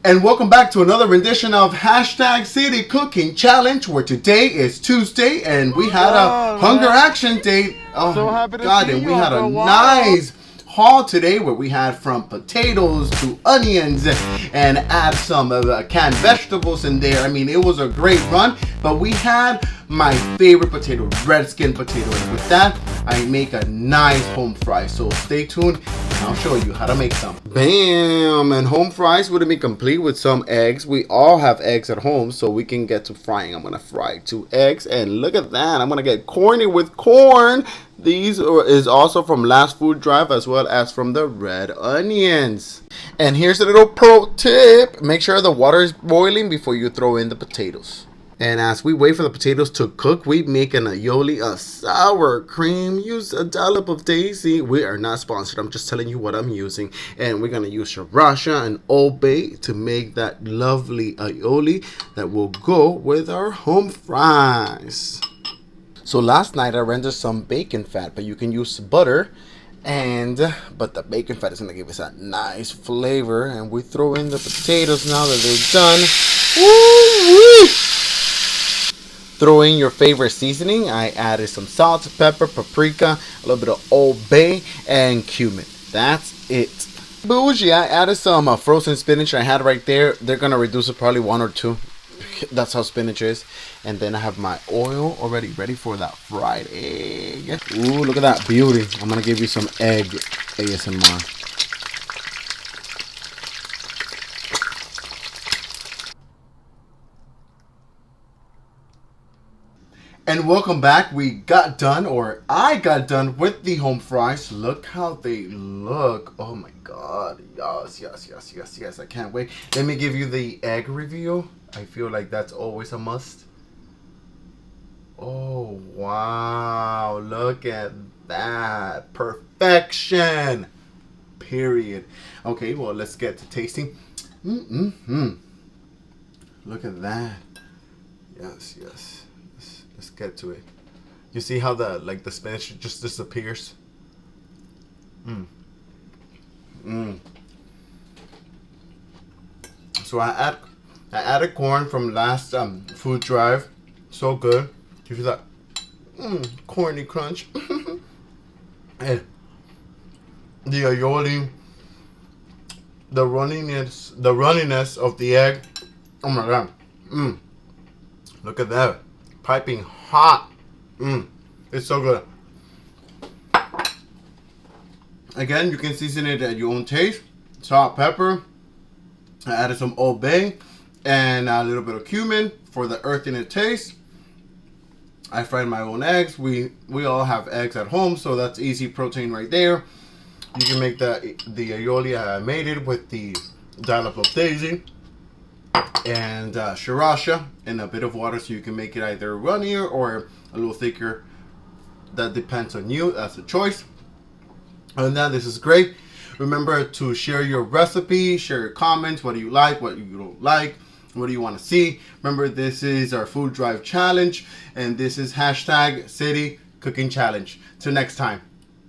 And welcome back to another rendition of Hashtag City Cooking Challenge, where today is Tuesday and we had a hunger action date. Oh So happy to God, see and you we had after a a while. nice haul today where we had from potatoes to onions and add some of the canned vegetables in there. I mean, it was a great run, but we had my favorite potato, red skin potato. And with that, I make a nice home fry. So stay tuned and I'll show you how to make some. Bam! And home fries would be complete with some eggs. We all have eggs at home, so we can get to frying. I'm gonna fry 2 eggs, and look at that. I'm gonna get corny with corn. These is also from last food drive as well as from the red onions. And here's a little pro tip. Make sure the water is boiling before you throw in the potatoes. And as we wait for the potatoes to cook, we make an aioli, a sour cream. Use a dollop of daisy. We are not sponsored. I'm just telling you what I'm using. And we're going to use sriracha and Old Bay to make that lovely aioli that will go with our home fries. So last night I rendered some bacon fat, but you can use butter. But the bacon fat is going to give us a nice flavor. And we throw in the potatoes now that they're done. Woo-wee! Throw in your favorite seasoning. I added some salt, pepper, paprika, a little bit of Old Bay, and cumin. That's it. Bougie, I added some frozen spinach I had right there. They're going to reduce it probably 1 or 2. That's how spinach is. And then I have my oil already ready for that fried egg. Ooh, look at that beauty. I'm going to give you some egg ASMR. And welcome back. We got done, or I got done with the home fries. Look how they look. Oh my God. Yes. I can't wait. Let me give you the egg review. I feel like that's always a must. Oh, wow. Look at that. Perfection. Period. Okay, well, let's get to tasting. Look at that. Yes. Let's get to it. You see how the spinach just disappears? So I added corn from last food drive. So good. You feel that corny crunch. And the aioli, the runniness of the egg. Oh my God. Look at that. Piping hot. It's so good. Again, you can season it at your own taste. Salt, pepper. I added some Old Bay and a little bit of cumin for the earthiness taste. I fried my own eggs. We all have eggs at home, so that's easy protein right there. You can make the aioli. I made it with the dollop of daisy and sriracha and a bit of water, so you can make it either runnier or a little thicker. That depends on you. That's a choice. And then this is great. Remember to share your recipe, share your comments. What do you like? What you don't like? What do you want to see? Remember, this is our food drive challenge, and this is hashtag City Cooking Challenge. Till next time.